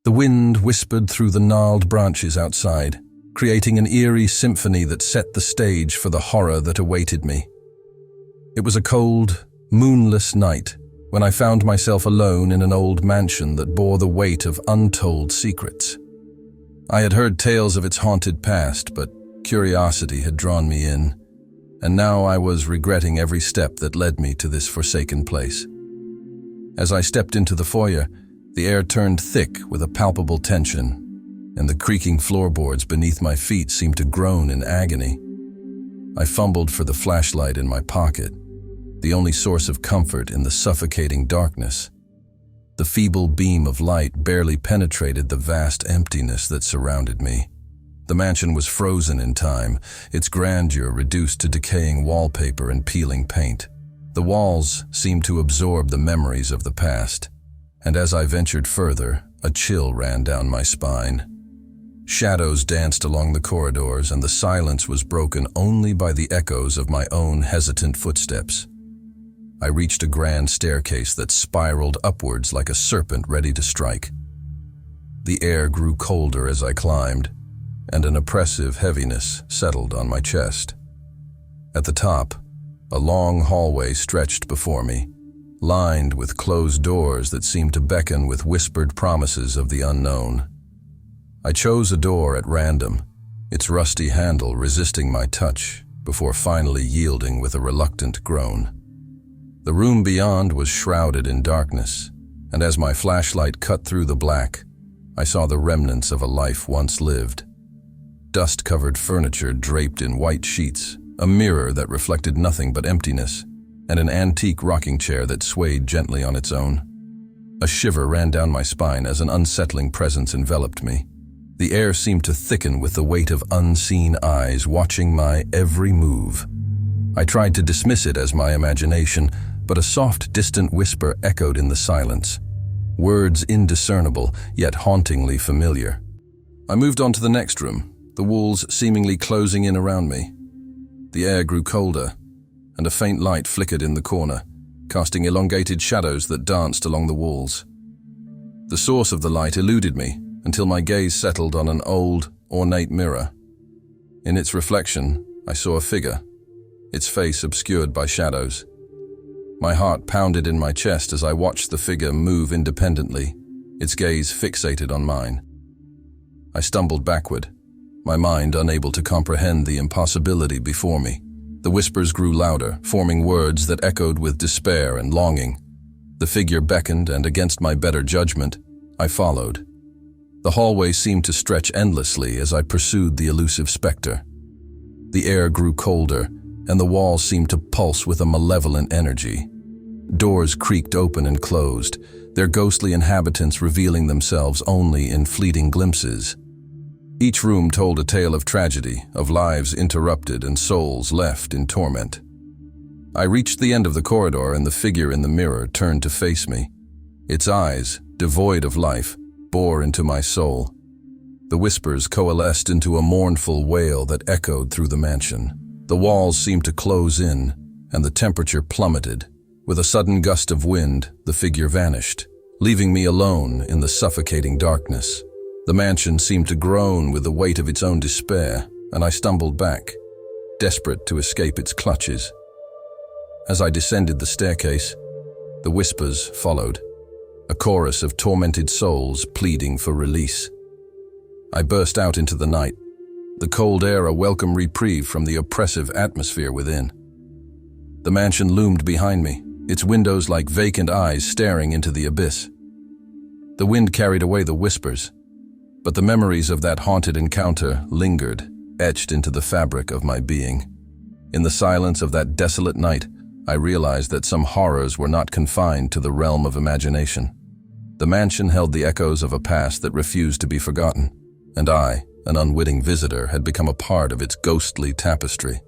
The wind whispered through the gnarled branches outside, creating an eerie symphony that set the stage for the horror that awaited me. It was a cold, moonless night when I found myself alone in an old mansion that bore the weight of untold secrets. I had heard tales of its haunted past, but curiosity had drawn me in, and now I was regretting every step that led me to this forsaken place. As I stepped into the foyer, the air turned thick with a palpable tension, and the creaking floorboards beneath my feet seemed to groan in agony. I fumbled for the flashlight in my pocket, the only source of comfort in the suffocating darkness. The feeble beam of light barely penetrated the vast emptiness that surrounded me. The mansion was frozen in time, its grandeur reduced to decaying wallpaper and peeling paint. The walls seemed to absorb the memories of the past, and as I ventured further, a chill ran down my spine. Shadows danced along the corridors, and the silence was broken only by the echoes of my own hesitant footsteps. I reached a grand staircase that spiraled upwards like a serpent ready to strike. The air grew colder as I climbed, and an oppressive heaviness settled on my chest. At the top, a long hallway stretched before me, lined with closed doors that seemed to beckon with whispered promises of the unknown. I chose a door at random, its rusty handle resisting my touch, before finally yielding with a reluctant groan. The room beyond was shrouded in darkness, and as my flashlight cut through the black, I saw the remnants of a life once lived. Dust-covered furniture draped in white sheets, a mirror that reflected nothing but emptiness, and an antique rocking chair that swayed gently on its own. A shiver ran down my spine as an unsettling presence enveloped me. The air seemed to thicken with the weight of unseen eyes watching my every move. I tried to dismiss it as my imagination, but a soft, distant whisper echoed in the silence. Words indiscernible, yet hauntingly familiar. I moved on to the next room, the walls seemingly closing in around me. The air grew colder, and a faint light flickered in the corner, casting elongated shadows that danced along the walls. The source of the light eluded me until my gaze settled on an old, ornate mirror. In its reflection, I saw a figure, its face obscured by shadows. My heart pounded in my chest as I watched the figure move independently, its gaze fixated on mine. I stumbled backward, my mind unable to comprehend the impossibility before me. The whispers grew louder, forming words that echoed with despair and longing. The figure beckoned, and against my better judgment, I followed. The hallway seemed to stretch endlessly as I pursued the elusive specter. The air grew colder, and the walls seemed to pulse with a malevolent energy. Doors creaked open and closed, their ghostly inhabitants revealing themselves only in fleeting glimpses. Each room told a tale of tragedy, of lives interrupted and souls left in torment. I reached the end of the corridor, and the figure in the mirror turned to face me. Its eyes, devoid of life, bore into my soul. The whispers coalesced into a mournful wail that echoed through the mansion. The walls seemed to close in, and the temperature plummeted. With a sudden gust of wind, the figure vanished, leaving me alone in the suffocating darkness. The mansion seemed to groan with the weight of its own despair, and I stumbled back, desperate to escape its clutches. As I descended the staircase, the whispers followed, a chorus of tormented souls pleading for release. I burst out into the night, the cold air a welcome reprieve from the oppressive atmosphere within. The mansion loomed behind me, its windows like vacant eyes staring into the abyss. The wind carried away the whispers, but the memories of that haunted encounter lingered, etched into the fabric of my being. In the silence of that desolate night, I realized that some horrors were not confined to the realm of imagination. The mansion held the echoes of a past that refused to be forgotten, and I, an unwitting visitor, had become a part of its ghostly tapestry.